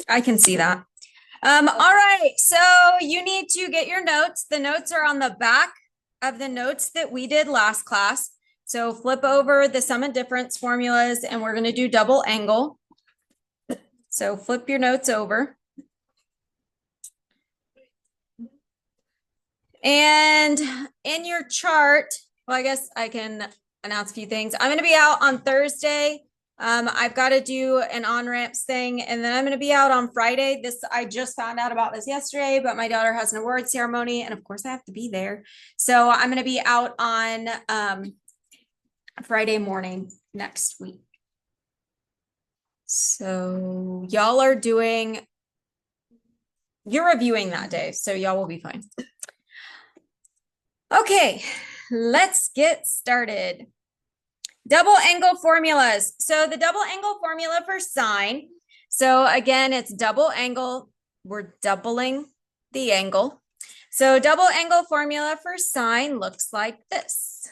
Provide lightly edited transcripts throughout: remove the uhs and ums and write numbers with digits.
I can see that. All right, so you need to get your notes. The notes are on the back of the notes that we did last class. So flip over the sum and difference formulas, and we're going to do double angle. So flip your notes over. And in your chart, well, I guess I can announce a few things. I'm going to be out on Thursday. I've got to do an on-ramps thing, and then I'm going to be out on Friday. I just found out about this yesterday, but my daughter has an award ceremony, and of course I have to be there. So I'm going to be out on Friday morning next week. So you're reviewing that day, so y'all will be fine. Okay, let's get started. Double angle formulas. So the double angle formula for sine. So again, it's double angle. We're doubling the angle. So double angle formula for sine looks like this.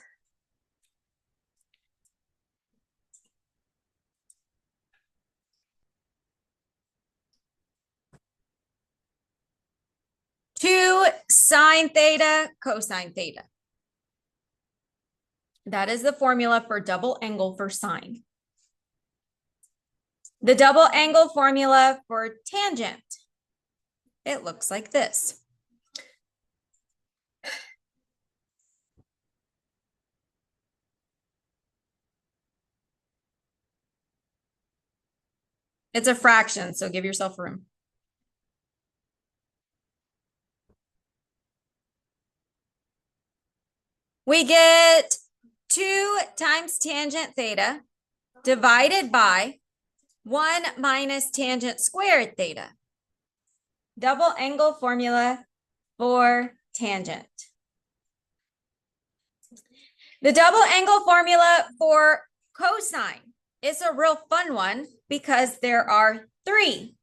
Two sine theta cosine theta. That is the formula for double angle for sine. The double angle formula for tangent. It looks like this. It's a fraction, so give yourself room. We get 2 times tangent theta divided by 1 minus tangent squared theta. Double angle formula for tangent. The double angle formula for cosine is a real fun one because there are 3.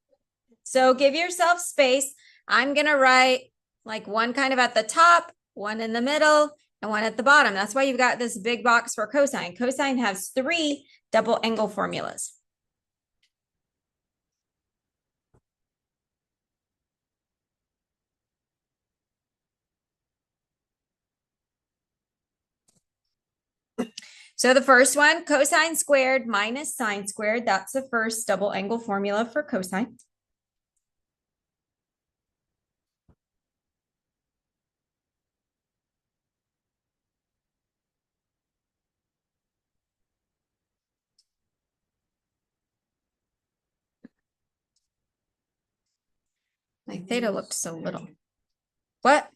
So give yourself space. I'm going to write like one kind of at the top, one in the middle, and one at the bottom. That's why you've got this big box for cosine. Cosine has 3 double angle formulas. So the first one, cosine squared minus sine squared. That's the first double angle formula for cosine. My theta looked so little. What?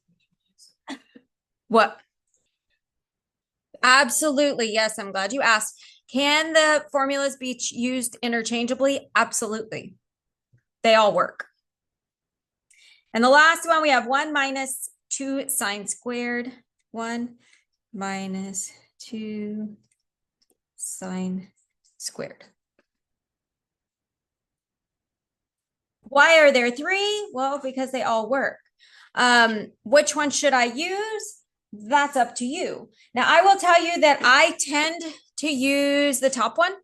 What? Absolutely. Yes, I'm glad you asked. Can the formulas be used interchangeably? Absolutely. They all work. And the last one, we have 1 minus 2 sine squared. 1 minus 2 sine squared. Why are there 3? Well, because they all work. Which one should I use? That's up to you. Now, I will tell you that I tend to use the top one.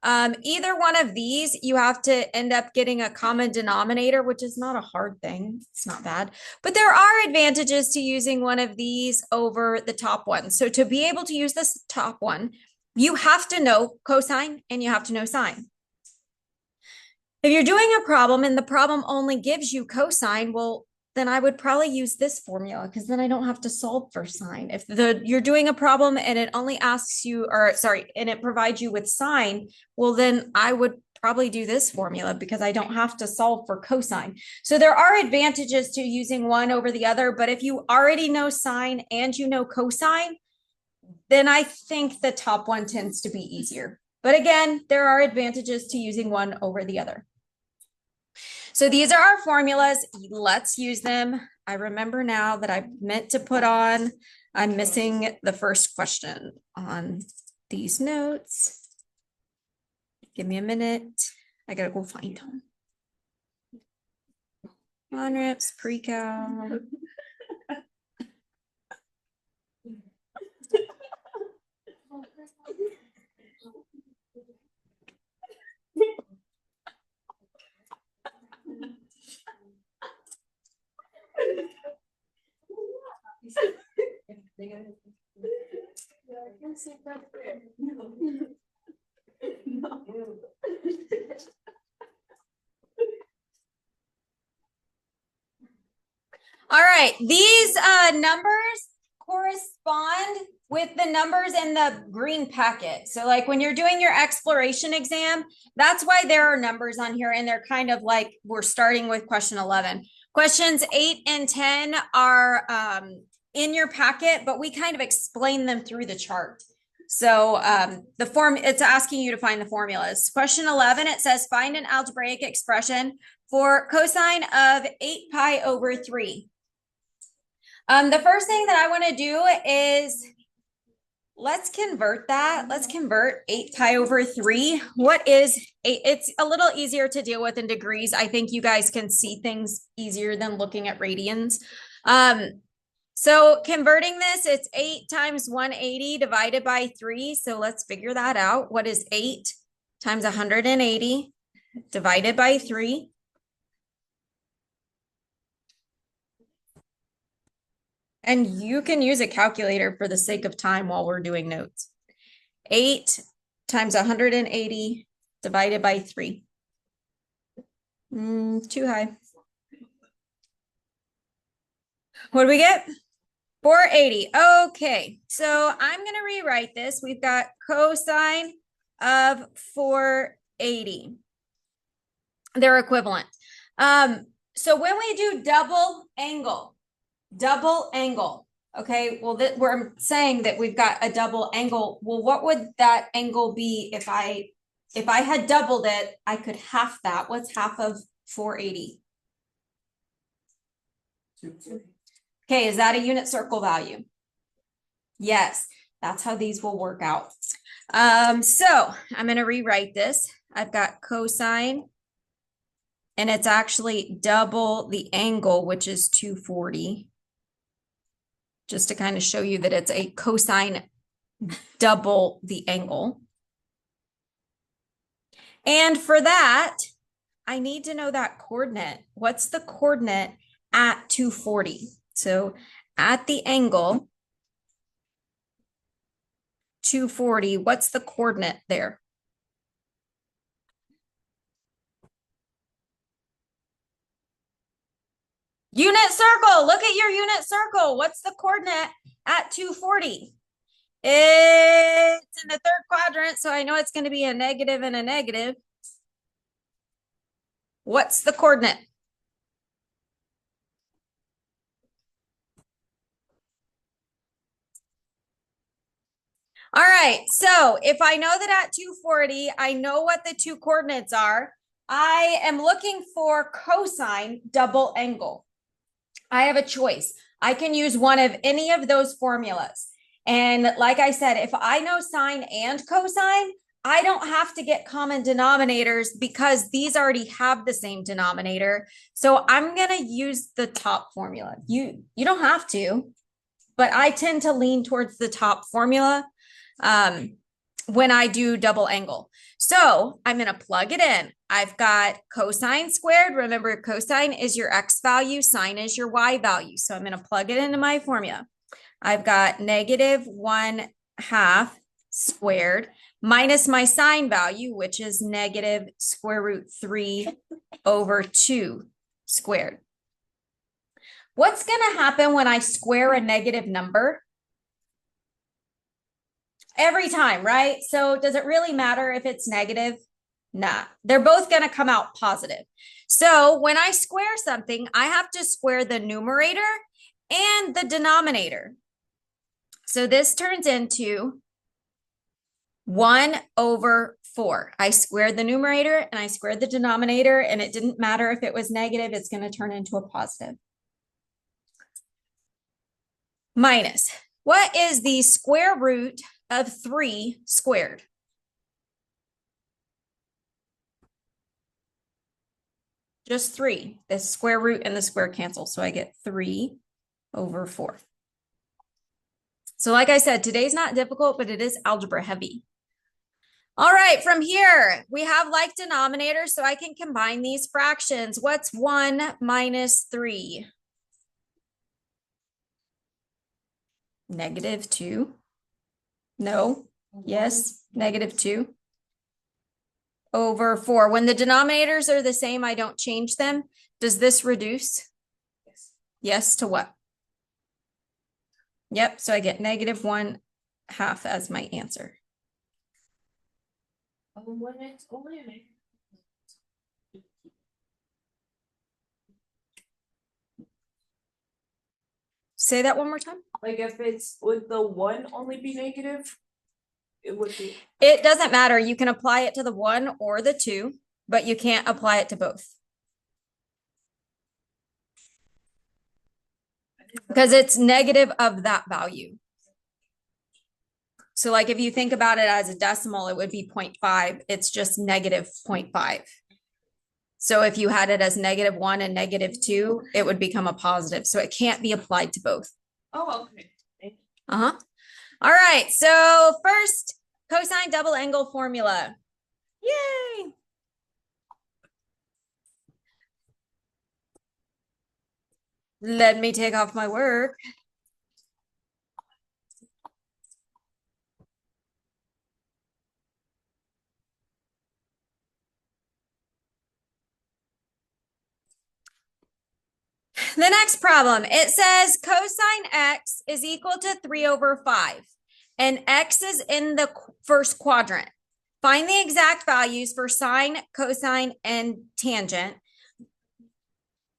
Either one of these, you have to end up getting a common denominator, which is not a hard thing. It's not bad, but there are advantages to using one of these over the top one. So to be able to use this top one, you have to know cosine and you have to know sine. If you're doing a problem and the problem only gives you cosine, well, then I would probably use this formula because then I don't have to solve for sine. If you're doing a problem and it only asks you, and it provides you with sine, well, then I would probably do this formula because I don't have to solve for cosine. So there are advantages to using one over the other, but if you already know sine and you know cosine, then I think the top one tends to be easier. But again, there are advantages to using one over the other. So these are our formulas. Let's use them. I remember now that I meant to put on, I'm missing the first question on these notes. Give me a minute. I gotta go find them. On-ramps, pre-cal. All right, these numbers correspond with the numbers in the green packet. So like when you're doing your exploration exam, that's why there are numbers on here, and they're kind of like we're starting with question 11. Questions 8 and 10 are in your packet, but we kind of explain them through the chart. So the form, it's asking you to find the formulas. Question 11, it says find an algebraic expression for cosine of 8 pi over 3. The first thing that I want to do is let's convert that. Let's convert 8 pi over 3. What is 8? It's a little easier to deal with in degrees. I think you guys can see things easier than looking at radians. So converting this, it's 8 times 180 divided by 3. So let's figure that out. What is 8 times 180 divided by 3? And you can use a calculator for the sake of time while we're doing notes. 8 times 180 divided by 3. Too high. What do we get? 480. Okay, so I'm going to rewrite this. We've got cosine of 480. They're equivalent. So when we do double angle, okay, well, we're saying that we've got a double angle. Well, what would that angle be if I had doubled it? I could half that. What's half of 480? Okay, is that a unit circle value? Yes, that's how these will work out. So I'm going to rewrite this. I've got cosine, and it's actually double the angle, which is 240. Just to kind of show you that it's a cosine double the angle. And for that, I need to know that coordinate. What's the coordinate at 240? So at the angle 240, what's the coordinate there? Unit circle. Look at your unit circle. What's the coordinate at 240? It's in the third quadrant, so I know it's going to be a negative and a negative. What's the coordinate? All right, so if I know that at 240, I know what the two coordinates are. I am looking for cosine double angle. I have a choice. I can use one of any of those formulas. And like I said, if I know sine and cosine, I don't have to get common denominators because these already have the same denominator. So I'm going to use the top formula. You don't have to, but I tend to lean towards the top formula when I do double angle. So I'm going to plug it in. I've got cosine squared. Remember, cosine is your x value, sine is your y value. So I'm going to plug it into my formula. I've got negative 1/2 squared minus my sine value, which is negative square root 3 over 2 squared. What's going to happen when I square a negative number? Every time, right? So does it really matter if it's negative? Nah, they're both going to come out positive. So when I square something, I have to square the numerator and the denominator. So this turns into 1 over 4. I squared the numerator and I squared the denominator, and it didn't matter if it was negative, it's going to turn into a positive. Minus, what is the square root of 3 squared? Just 3. The square root and the square cancel. So I get 3 over 4. So like I said, today's not difficult, but it is algebra heavy. All right, from here, we have like denominators, so I can combine these fractions. What's 1 minus 3? -2. No. Yes. -2 over 4. When the denominators are the same, I don't change them. Does this reduce? Yes to what? Yep. So I get -1/2 as my answer. Say that one more time. Like if it's, would the 1 only be negative? It would be. It doesn't matter. You can apply it to the 1 or the 2, but you can't apply it to both. Because it's negative of that value. So like if you think about it as a decimal, it would be 0.5. It's just -0.5. So if you had it as -1 and -2, it would become a positive. So it can't be applied to both. Oh, okay. Uh-huh. All right. So first, cosine double angle formula. Yay. Let me take off my work. The next problem, it says cosine x is equal to 3 over 5, and x is in the first quadrant. Find the exact values for sine, cosine, and tangent.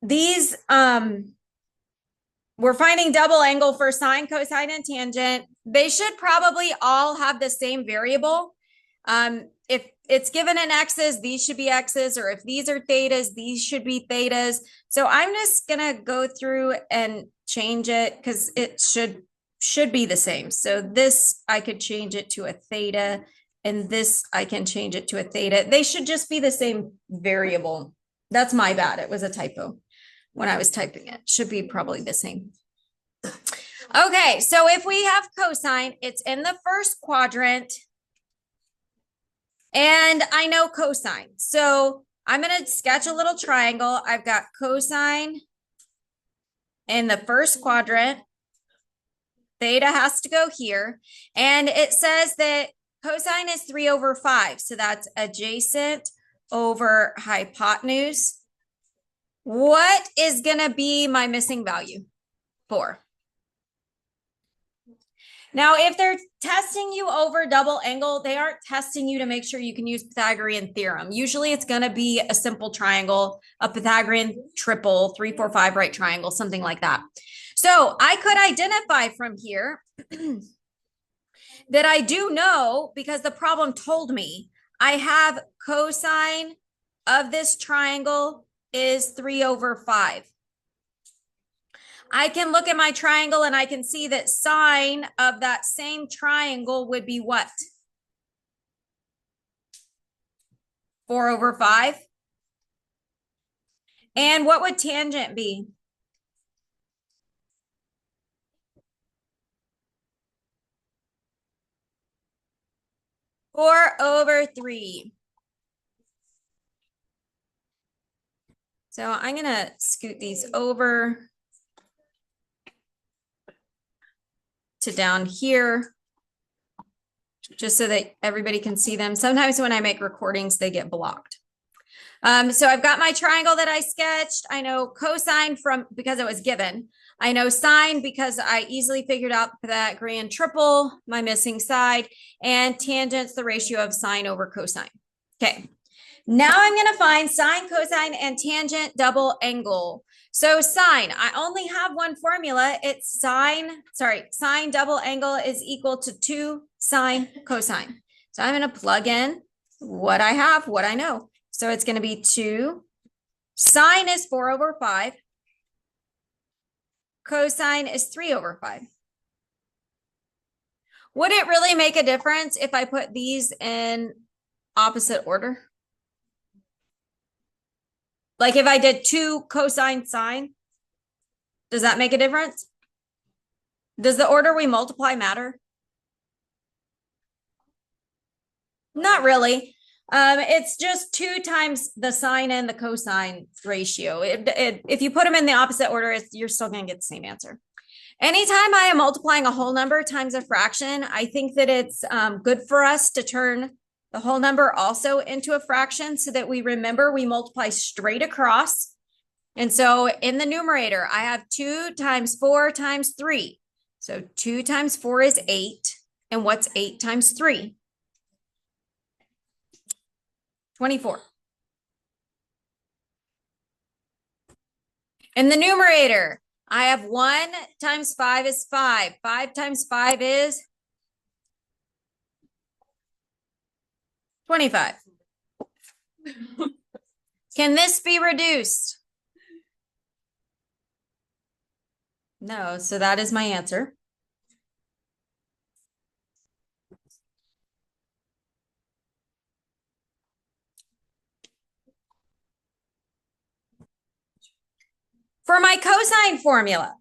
These, we're finding double angle for sine, cosine, and tangent. They should probably all have the same variable. If it's given in x's, these should be x's, or if these are thetas, these should be thetas. So I'm just gonna go through and change it because it should be the same. So this, I could change it to a theta, and this, I can change it to a theta. They should just be the same variable. That's my bad. It was a typo when I was typing it. Should be probably the same. Okay, so if we have cosine, it's in the first quadrant. And I know cosine. So I'm going to sketch a little triangle. I've got cosine in the first quadrant. Theta has to go here. And it says that cosine is 3 over 5. So that's adjacent over hypotenuse. What is going to be my missing value? 4. Now, if they're testing you over double angle, they aren't testing you to make sure you can use Pythagorean theorem. Usually it's going to be a simple triangle, a Pythagorean triple, 3, 4, 5 right triangle, something like that. So I could identify from here that I do know, because the problem told me, I have cosine of this triangle is 3 over 5. I can look at my triangle and I can see that sine of that same triangle would be what? 4 over 5. And what would tangent be? Four over 3. So I'm going to scoot these over to down here, just so that everybody can see them. Sometimes when I make recordings, they get blocked. So I've got my triangle that I sketched. I know cosine from, because it was given. I know sine because I easily figured out that grand triple, my missing side, and tangent's the ratio of sine over cosine. Okay. Now I'm going to find sine, cosine, and tangent double angle. So sine, I only have one formula. It's sine double angle is equal to 2 sine cosine. So I'm going to plug in what I have, what I know. So it's going to be 2. Sine is 4 over 5. Cosine is 3 over 5. Would it really make a difference if I put these in opposite order? Like if I did 2 cosine sine, does that make a difference? Does the order we multiply matter? Not really. It's just 2 times the sine and the cosine ratio. If you put them in the opposite order, you're still going to get the same answer. Anytime I am multiplying a whole number times a fraction, I think that it's good for us to turn the whole number also into a fraction so that we remember we multiply straight across. And so in the numerator, I have 2 times 4 times 3. So 2 times 4 is 8. And what's 8 times 3? 24. In the numerator, I have 1 times 5 is 5. 5 times 5 is 25. Can this be reduced? No, so that is my answer. For my cosine formula,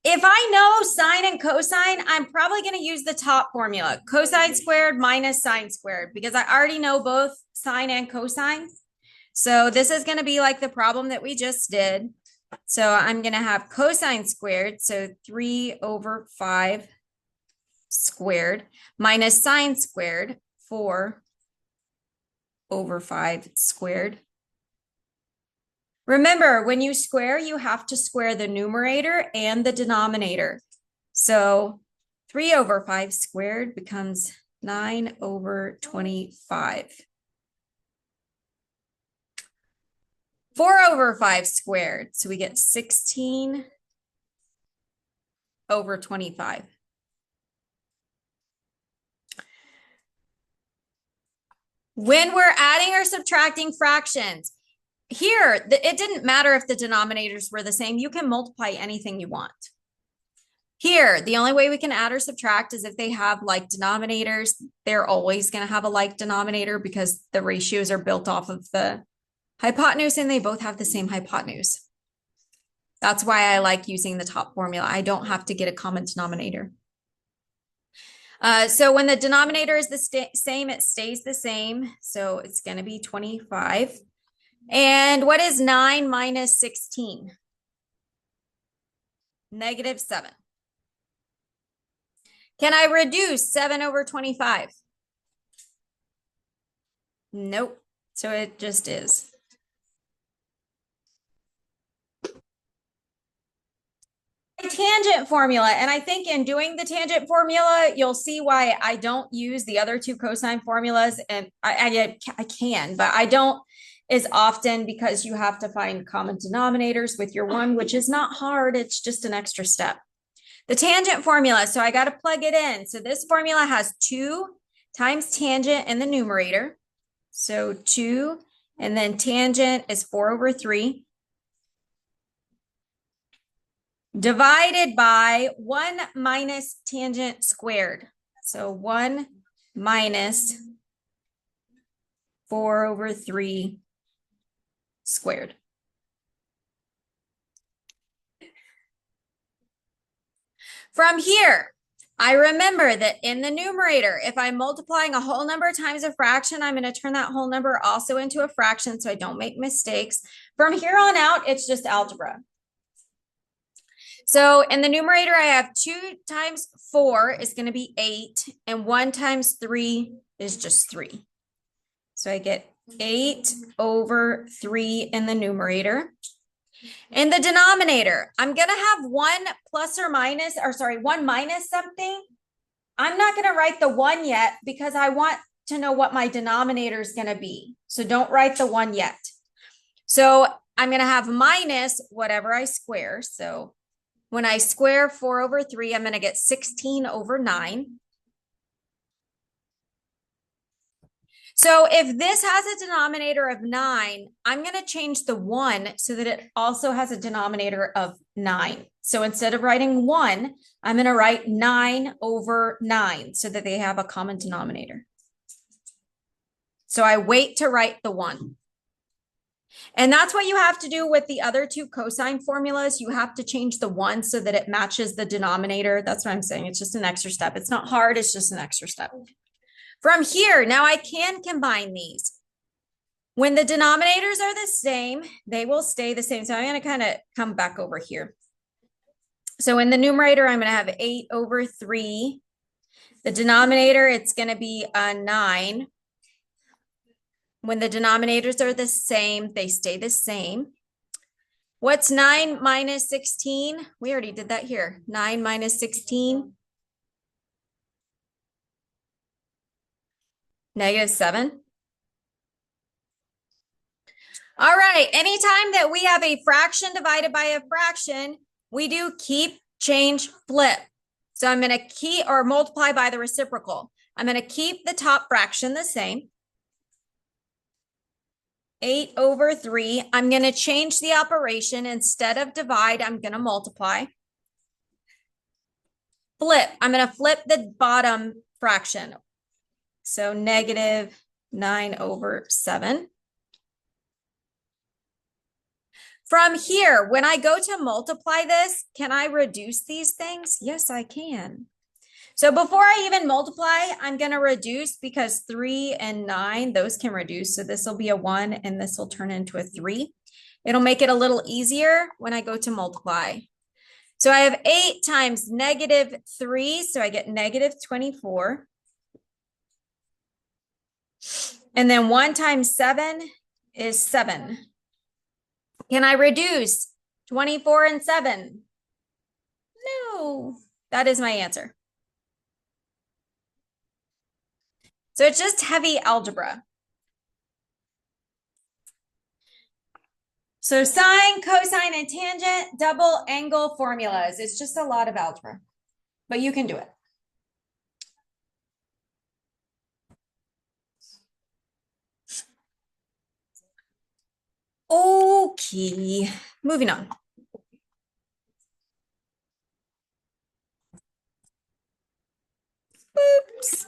if I know sine and cosine, I'm probably going to use the top formula, cosine squared minus sine squared, because I already know both sine and cosine. So this is going to be like the problem that we just did. So I'm going to have cosine squared, so 3/5 squared, minus sine squared, 4/5 squared. Remember, when you square, you have to square the numerator and the denominator. So 3/5 squared becomes 9/25. 4/5 squared, so we get 16/25. When we're adding or subtracting fractions, here, it didn't matter if the denominators were the same. You can multiply anything you want. Here, the only way we can add or subtract is if they have like denominators. They're always going to have a like denominator because the ratios are built off of the hypotenuse and they both have the same hypotenuse. That's why I like using the top formula. I don't have to get a common denominator. So when the denominator is the same, it stays the same. So it's going to be 25. And what is 9 minus 16? -7. Can I reduce 7/25? Nope. So it just is. Tangent formula. And I think in doing the tangent formula, you'll see why I don't use the other two cosine formulas. And I can, but I don't as often because you have to find common denominators with your one, which is not hard. It's just an extra step. The tangent formula. So I got to plug it in. So this formula has 2 times tangent in the numerator. So 2, and then tangent is 4/3. Divided by 1 minus tangent squared. So 1 minus 4/3 squared. From here, I remember that in the numerator, if I'm multiplying a whole number times a fraction, I'm going to turn that whole number also into a fraction so I don't make mistakes. From here on out, it's just algebra. So in the numerator, I have 2 times 4 is going to be 8, and 1 times 3 is just 3. So I get 8/3 in the numerator. In the denominator, I'm going to have 1 minus something. I'm not going to write the 1 yet because I want to know what my denominator is going to be. So don't write the 1 yet. So I'm going to have minus whatever I square. So when I square 4/3, I'm going to get 16/9. So if this has a denominator of 9, I'm going to change the 1 so that it also has a denominator of 9. So instead of writing 1, I'm going to write 9/9 so that they have a common denominator. So I wait to write the 1. And that's what you have to do with the other two cosine formulas. You have to change the 1 so that it matches the denominator. That's what I'm saying. It's just an extra step. It's not hard. It's just an extra step. From here, now I can combine these. When the denominators are the same, they will stay the same. So I'm going to kind of come back over here. So in the numerator, I'm going to have 8 over 3. The denominator, it's going to be a 9. When the denominators are the same, they stay the same. What's 9 minus 16? We already did that here. 9 minus 16. -7. All right, anytime that we have a fraction divided by a fraction, we do keep, change, flip. So I'm going to keep or multiply by the reciprocal. I'm going to keep the top fraction the same. 8 over 3. I'm going to change the operation. Instead of divide, I'm going to multiply. Flip. I'm going to flip the bottom fraction. So -9 over 7. From here, when I go to multiply this, can I reduce these things? Yes, I can. So before I even multiply, I'm going to reduce because 3 and 9, those can reduce. So this will be a 1 and this will turn into a 3. It'll make it a little easier when I go to multiply. So I have 8 times -3, so I get -24. And then 1 times 7 is 7. Can I reduce 24 and 7? No, that is my answer. So it's just heavy algebra. So sine, cosine, and tangent, double angle formulas. It's just a lot of algebra, but you can do it. Okay, moving on. Oops.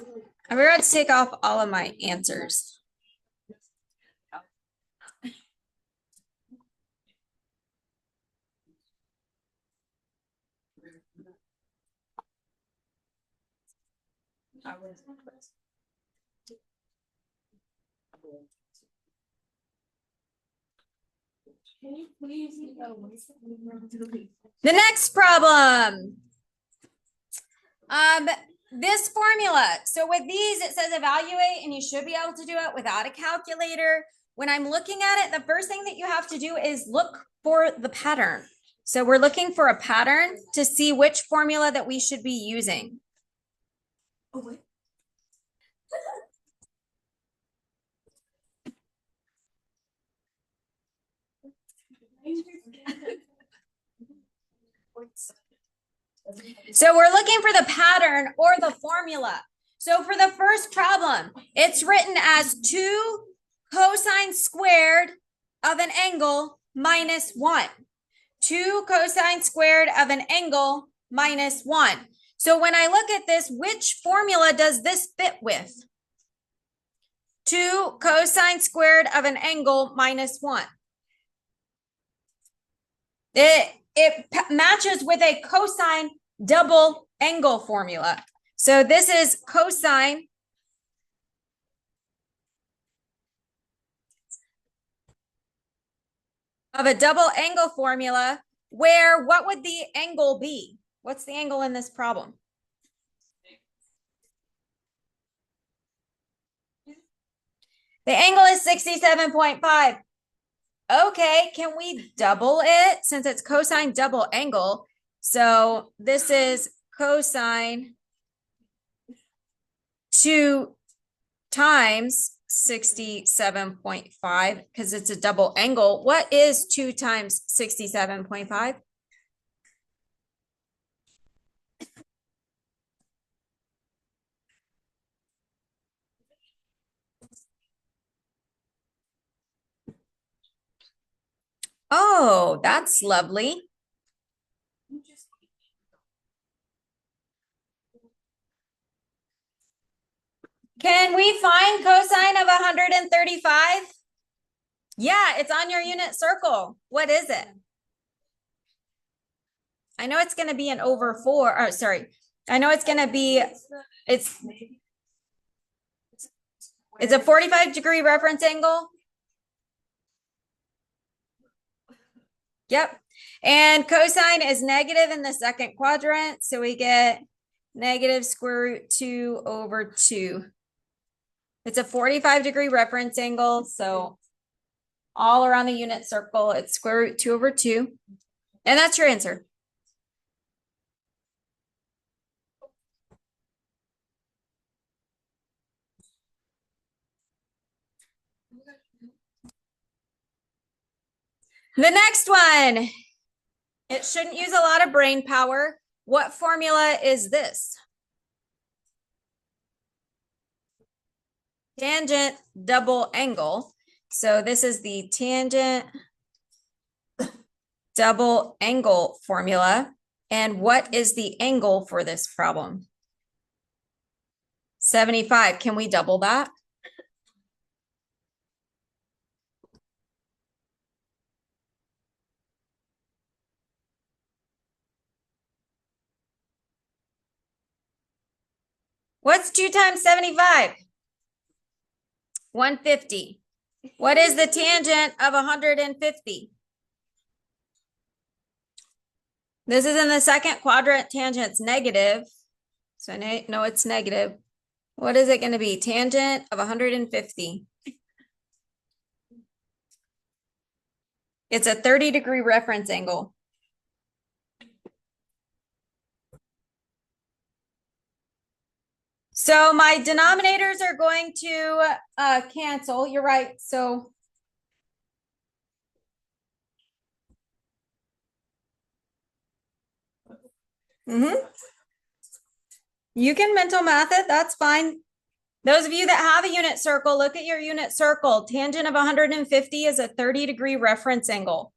I forgot to take off all of my answers. The next problem. This formula. So with these, it says evaluate, and you should be able to do it without a calculator. When I'm looking at it, the first thing that you have to do is look for the pattern. So we're looking for a pattern to see which formula that we should be using. Oh, wait. So we're looking for the pattern or the formula. So for the first problem, it's written as 2 cosine squared of an angle minus 1. 2 cosine squared of an angle minus 1. So when I look at this, which formula does this fit with? 2 cosine squared of an angle minus 1. It matches with a cosine double angle formula. So this is cosine of a double angle formula where what would the angle be? What's the angle in this problem? The angle is 67.5. Okay, can we double it since it's cosine double angle? So this is cosine 2 times 67.5 because it's a double angle. What is 2 times 67.5? Oh, that's lovely. Can we find cosine of 135? Yeah, it's on your unit circle. What is it? I know it's going to be an over 4. Oh, sorry. I know it's going to be, it's a 45-degree reference angle. Yep. And cosine is negative in the second quadrant. So we get negative square root 2 over 2. It's a 45-degree reference angle. So all around the unit circle, it's square root 2 over 2. And that's your answer. The next one, it shouldn't use a lot of brain power. What formula is this? Tangent double angle. So this is the tangent double angle formula. And what is the angle for this problem? 75. Can we double that? What's 2 times 75? 150. What is the tangent of 150? This is in the second quadrant. Tangent's negative. So I know it's negative. What is it going to be? Tangent of 150. It's a 30-degree reference angle. So my denominators are going to cancel. You're right. So you can mental math it. That's fine. Those of you that have a unit circle, look at your unit circle. Tangent of 150 is a 30-degree reference angle.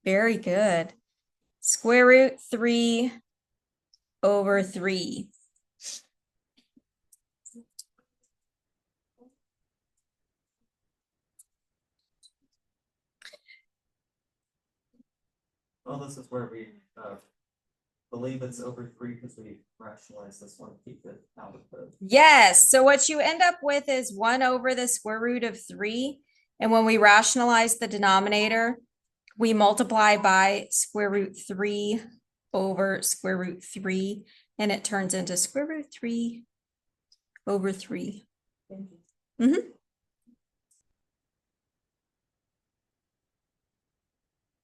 Very good. Square root 3 over 3. Well, this is where we believe it's over 3 because we rationalize this one, keep it out of the. Yes. So what you end up with is 1 over the square root of 3. And when we rationalize the denominator, we multiply by square root 3 over square root 3. And it turns into square root 3 over 3.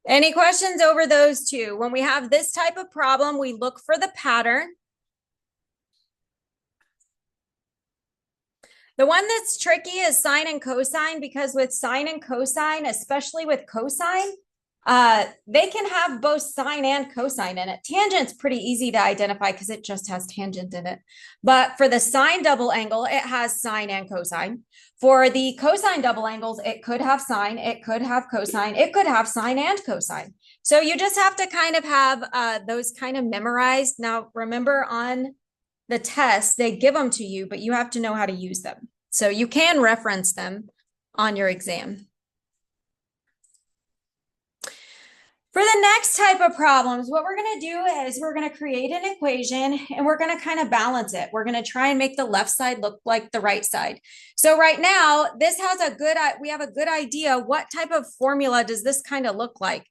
Any questions over those two? When we have this type of problem, we look for the pattern. The one that's tricky is sine and cosine, because with sine and cosine, especially with cosine, they can have both sine and cosine in it. Tangent's pretty easy to identify because it just has tangent in it. But for the sine double angle, it has sine and cosine. For the cosine double angles, it could have sine, it could have cosine, it could have sine and cosine. So you just have to kind of have those kind of memorized. Now, remember on the test, they give them to you, but you have to know how to use them. So you can reference them on your exam. For the next type of problems, what we're going to do is we're going to create an equation and we're going to kind of balance it. We're going to try and make the left side look like the right side. So right now, this has we have a good idea. What type of formula does this kind of look like?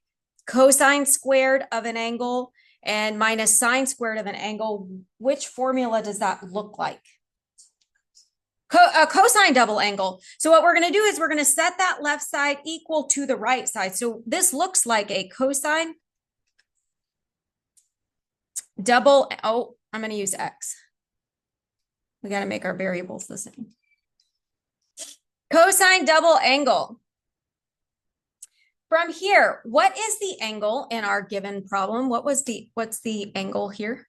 Cosine squared of an angle and minus sine squared of an angle. Which formula does that look like? A cosine double angle. So what we're going to do is we're going to set that left side equal to the right side. So this looks like a cosine double. Oh, I'm going to use X. We got to make our variables the same. Cosine double angle. From here, what is the angle in our given problem? What's the angle here?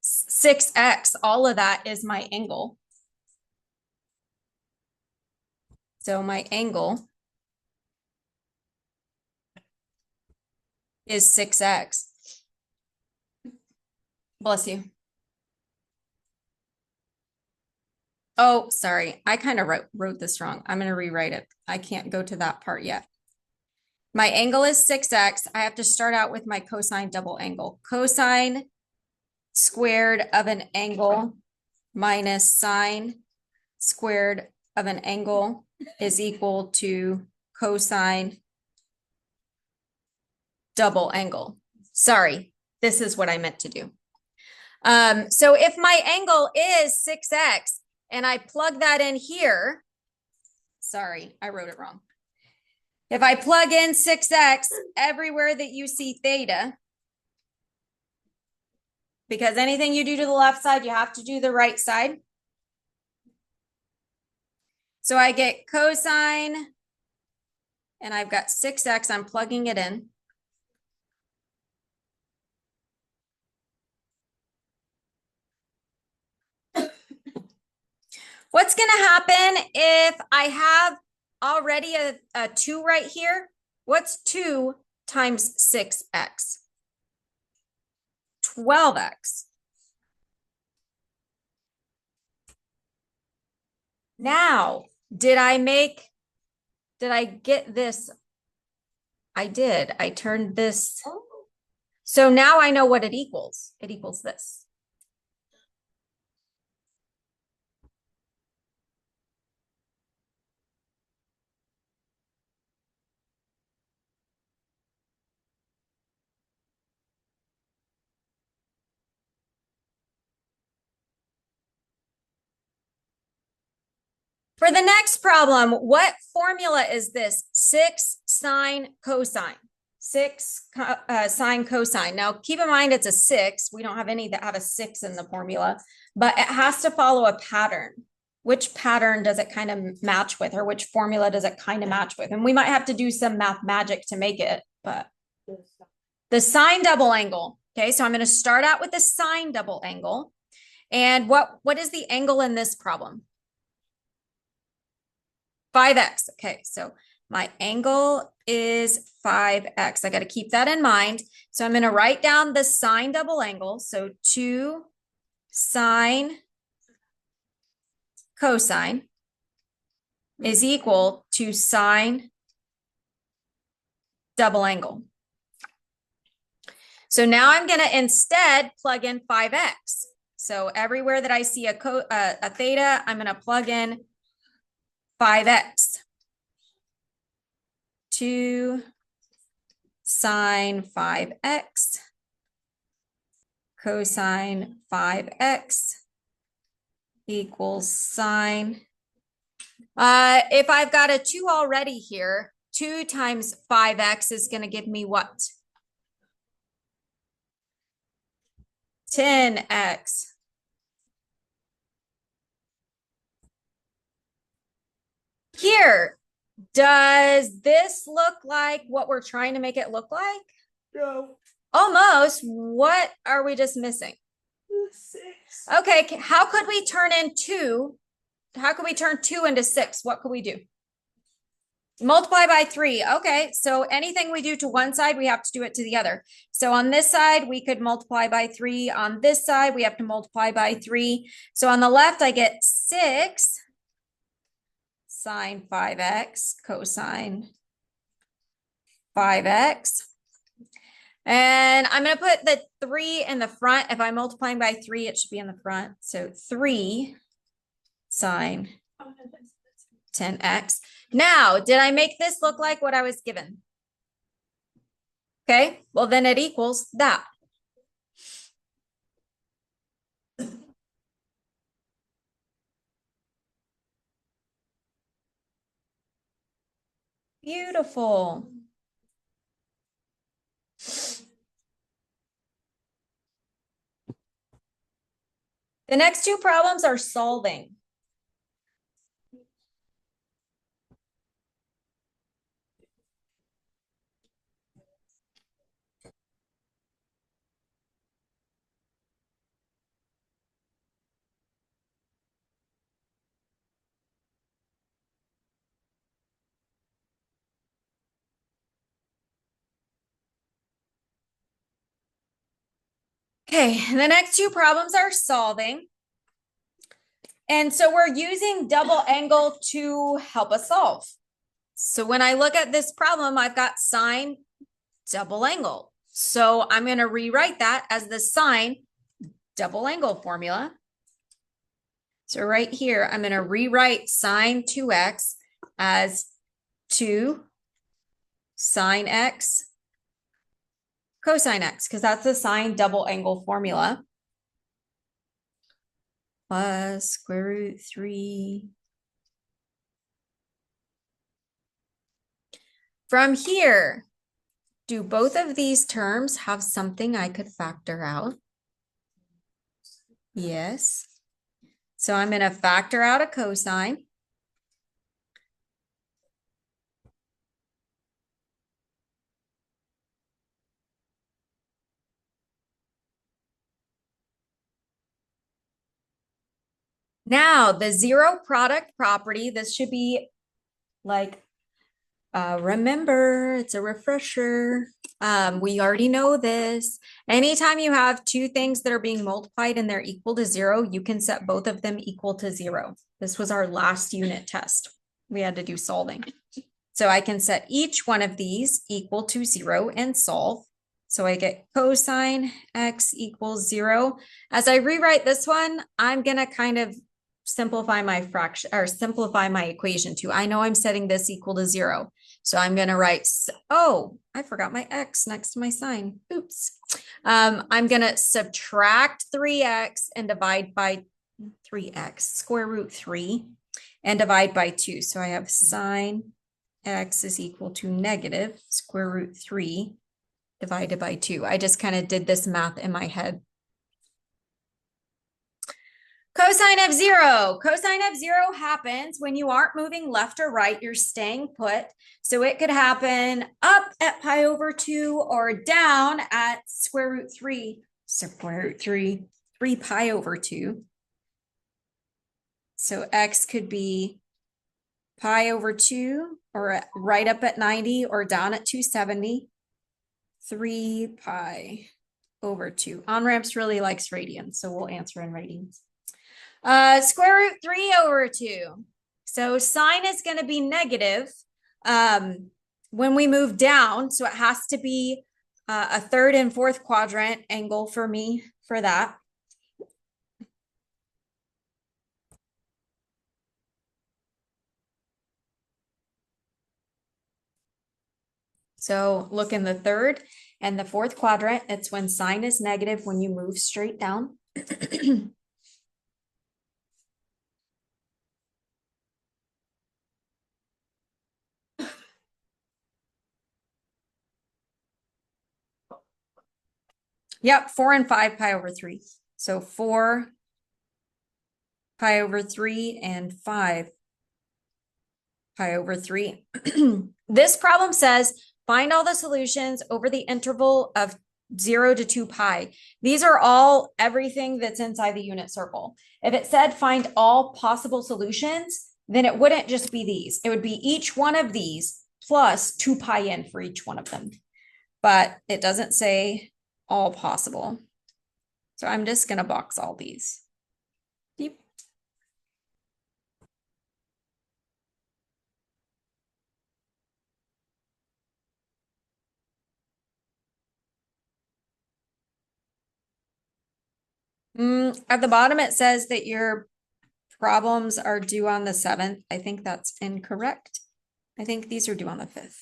6x. All of that is my angle. So my angle is 6x. Bless you. Oh, sorry. I kind of wrote this wrong. I'm going to rewrite it. I can't go to that part yet. My angle is 6x. I have to start out with my cosine double angle. Cosine squared of an angle minus sine squared of an angle is equal to cosine double angle. Sorry, this is what I meant to do. So if my angle is 6x and I plug that in here, sorry, I wrote it wrong. If I plug in 6x everywhere that you see theta, because anything you do to the left side, you have to do the right side. So I get cosine, and I've got 6x, I'm plugging it in. What's going to happen if I have already a 2 right here? What's 2 times 6x? 12x. Now, did I get this? I did. I turned this. So now I know what it equals. It equals this. For the next problem, what formula is this? 6 sine cosine. 6 sine cosine. Now, keep in mind it's a 6. We don't have any that have a 6 in the formula, but it has to follow a pattern. Which pattern does it kind of match with, or which formula does it kind of match with? And we might have to do some math magic to make it, but the sine double angle. Okay, so I'm going to start out with the sine double angle. And what is the angle in this problem? 5x. Okay, so my angle is 5x. I got to keep that in mind. So I'm going to write down the sine double angle. So 2 sine cosine is equal to sine double angle. So now I'm going to instead plug in 5x. So everywhere that I see a theta, I'm going to plug in 5x. 2 sine 5x cosine 5x equals sine. If I've got a 2 already here, 2 times 5x is going to give me what? 10x. Here, does this look like what we're trying to make it look like? No. Almost. What are we just missing? 6. Okay, how could we turn in 2? How could we turn 2 into 6? What could we do? Multiply by 3. Okay, so anything we do to one side, we have to do it to the other. So on this side, we could multiply by 3. On this side, we have to multiply by 3. So on the left, I get 6 sine 5x cosine 5x. And I'm going to put the 3 in the front. If I'm multiplying by 3, it should be in the front. So 3 sine 10x. Now, did I make this look like what I was given? Okay, well then it equals that. Beautiful. The next 2 problems are solving. Okay, the next 2 problems are solving. And so we're using double angle to help us solve. So when I look at this problem, I've got sine double angle. So I'm going to rewrite that as the sine double angle formula. So right here, I'm going to rewrite sine 2x as 2 sine x, cosine x, because that's the sine double angle formula. Plus square root 3. From here, do both of these terms have something I could factor out? Yes. So I'm going to factor out a cosine. Now, the zero product property, this should be like, remember, it's a refresher. We already know this. Anytime you have two things that are being multiplied and they're equal to 0, you can set both of them equal to 0. This was our last unit test. We had to do solving. So I can set each one of these equal to 0 and solve. So I get cosine x equals 0. As I rewrite this one, I'm going to kind of simplify my fraction or simplify my equation too. I know I'm setting this equal to 0. So I'm going to write, oh, I forgot my x next to my sign. Oops. I'm going to subtract 3x and divide by 3x, square root 3, and divide by 2. So I have sine x is equal to negative square root 3 divided by 2. I just kind of did this math in my head. Cosine of 0. Cosine of 0 happens when you aren't moving left or right, you're staying put. So it could happen up at pi over 2 or down at square root 3. Square root 3, 3 pi over 2. So x could be pi over 2 or right up at 90 or down at 270. 3 pi over 2. On-ramps really likes radians, so we'll answer in radians. Square root 3 over 2. So sine is going to be negative when we move down. So it has to be a third and fourth quadrant angle for me for that. So look in the third and the fourth quadrant. It's when sine is negative when you move straight down. Yep, 4 and 5 pi over 3. So 4 pi over 3 and 5 pi over 3. This problem says find all the solutions over the interval of 0 to 2 pi. These are all everything that's inside the unit circle. If it said find all possible solutions, then it wouldn't just be these. It would be each one of these plus 2 pi in for each one of them. But it doesn't say all possible. So I'm just going to box all these. Yep. At the bottom, it says that your problems are due on the 7th. I think that's incorrect. I think these are due on the 5th.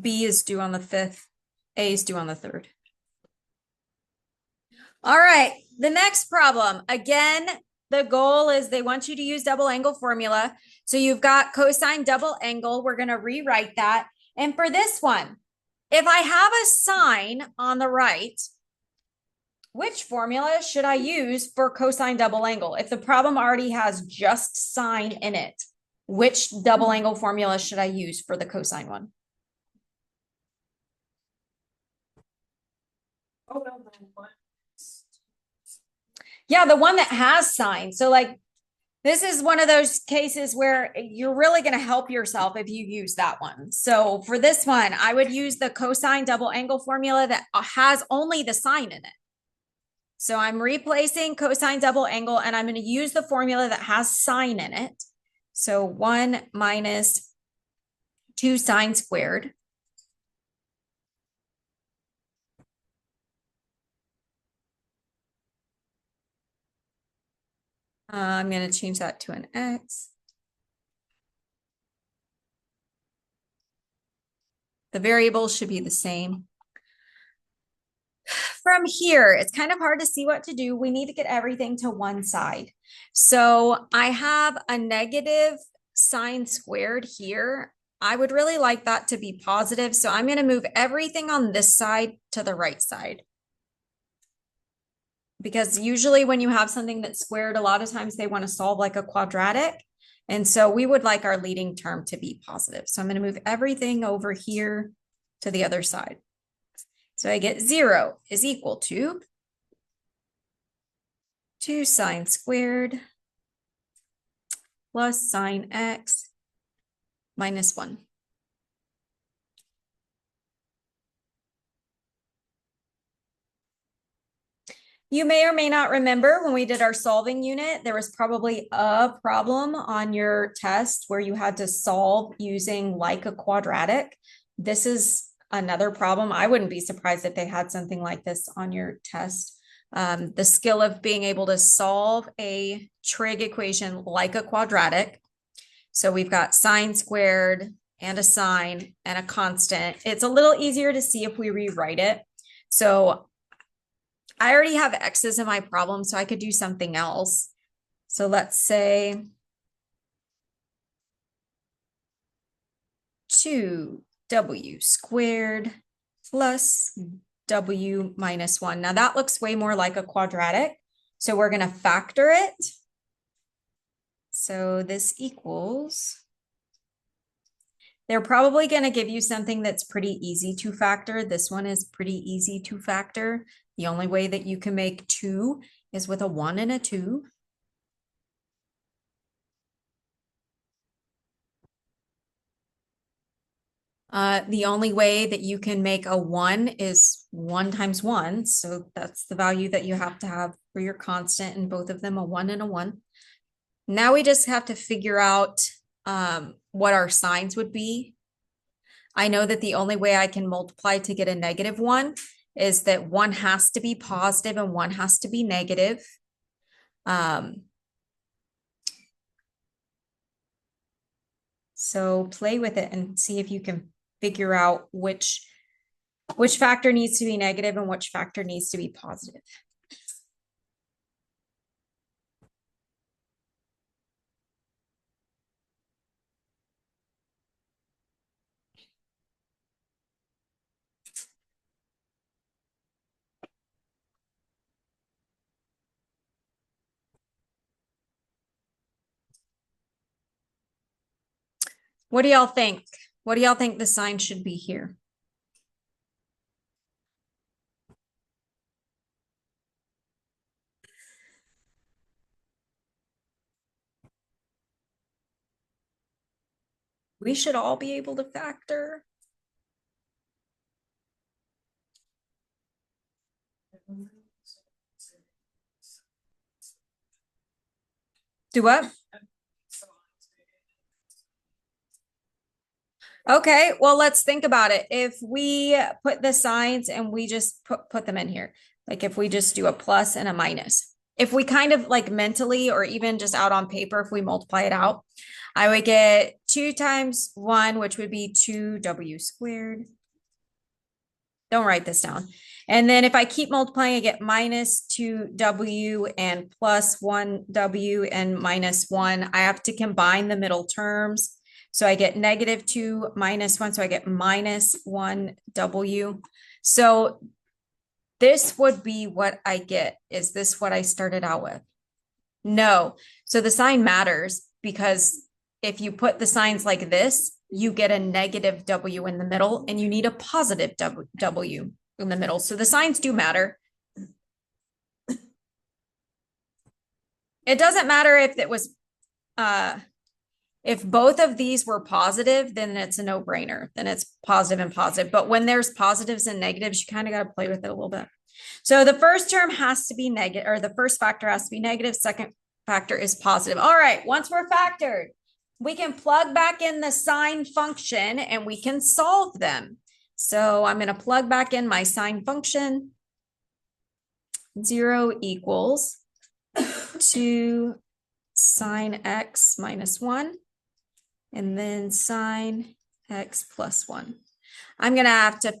B is due on the 5th. A is due on the 3rd. All right, the next problem. Again, the goal is they want you to use double angle formula. So you've got cosine double angle. We're going to rewrite that. And for this one, if I have a sine on the right, which formula should I use for cosine double angle? If the problem already has just sine in it, which double angle formula should I use for the cosine one? Oh, no, no. Yeah, the one that has sine. So like, this is one of those cases where you're really going to help yourself if you use that one. So for this one, I would use the cosine double angle formula that has only the sine in it. So I'm replacing cosine double angle and I'm going to use the formula that has sine in it. So 1 minus 2 sine squared. I'm going to change that to an X. The variables should be the same. From here, it's kind of hard to see what to do. We need to get everything to one side. So I have a negative sine squared here. I would really like that to be positive. So I'm going to move everything on this side to the right side. Because usually when you have something that's squared, a lot of times they want to solve like a quadratic. And so we would like our leading term to be positive. So I'm going to move everything over here to the other side. So I get 0 is equal to 2 sine squared plus sine x minus 1. You may or may not remember when we did our solving unit, there was probably a problem on your test where you had to solve using like a quadratic. This is another problem. I wouldn't be surprised if they had something like this on your test. The skill of being able to solve a trig equation like a quadratic. So we've got sine squared and a sine and a constant. It's a little easier to see if we rewrite it. So I already have x's in my problem, so I could do something else. So let's say 2w squared plus w minus 1. Now that looks way more like a quadratic, so we're going to factor it. So this equals, they're probably going to give you something that's pretty easy to factor. This one is pretty easy to factor. The only way that you can make 2 is with a 1 and a 2. The only way that you can make a 1 is 1 times 1. So that's the value that you have to have for your constant, and both of them a 1 and a 1. Now we just have to figure out what our signs would be. I know that the only way I can multiply to get a -1 is that one has to be positive and one has to be negative. So play with it and see if you can figure out which factor needs to be negative and which factor needs to be positive. What do y'all think? What do y'all think the sign should be here? We should all be able to factor. Do what? Okay, well, let's think about it. If we put the signs and we just put them in here, like if we just do a plus and a minus, if we kind of like mentally or even just out on paper, if we multiply it out, I would get 2 times 1, which would be 2w squared. Don't write this down. And then if I keep multiplying, I get minus 2w and plus 1w and minus 1. I have to combine the middle terms. So I get -2 minus 1. So I get minus 1w. So this would be what I get. Is this what I started out with? No. So the sign matters because if you put the signs like this, you get a -w in the middle and you need a positive w in the middle. So the signs do matter. It doesn't matter if it was, if both of these were positive, then it's a no-brainer. Then it's positive and positive. But when there's positives and negatives, you kind of got to play with it a little bit. So the first term has to be negative, or the first factor has to be negative. Second factor is positive. All right, once we're factored, we can plug back in the sine function and we can solve them. So I'm going to plug back in my sine function. 0 equals 2 sine x minus 1, and then sine x plus 1. I'm going to have to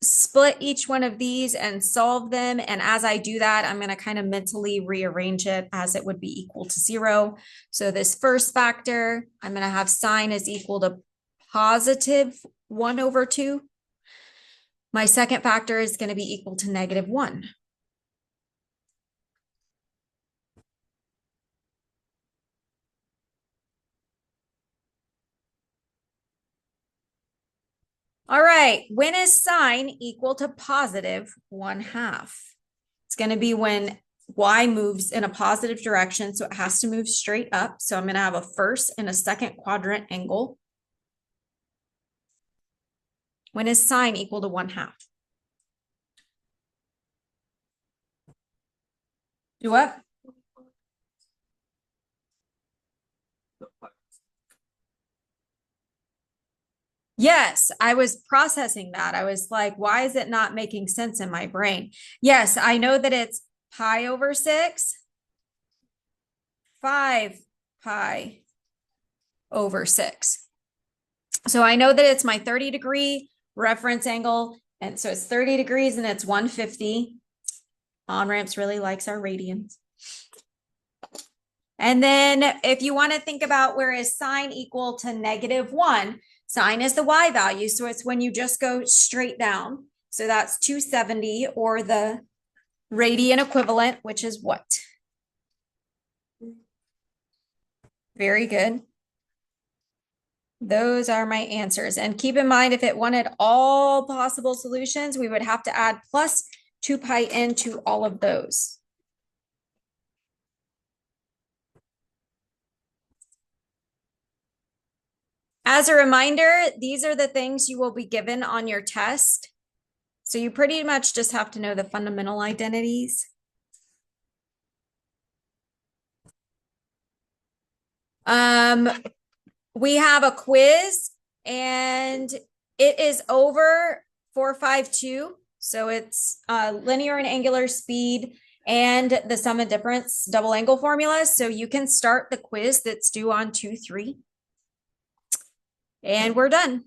split each one of these and solve them. And as I do that, I'm going to kind of mentally rearrange it as it would be equal to 0. So this first factor, I'm going to have sine is equal to positive 1 over 2. My second factor is going to be equal to negative 1. All right, when is sine equal to positive 1/2? It's going to be when y moves in a positive direction, so it has to move straight up. So I'm going to have a first and a second quadrant angle. When is sine equal to 1/2? Do what? Yes, I was processing that. I was like, why is it not making sense in my brain? Yes, I know that it's pi over 6, 5 pi over 6. So I know that it's my 30-degree reference angle. And so it's 30 degrees and it's 150. On-ramps really likes our radians. And then if you want to think about where is sine equal to negative 1, sine is the y value. So it's when you just go straight down. So that's 270, or the radian equivalent, which is what? Very good. Those are my answers. And keep in mind, if it wanted all possible solutions, we would have to add plus 2 pi n to all of those. As a reminder, these are the things you will be given on your test. So you pretty much just have to know the fundamental identities. We have a quiz and it is over 452. So it's linear and angular speed and the sum and difference double angle formulas. So you can start the quiz that's due on 2-3. And we're done.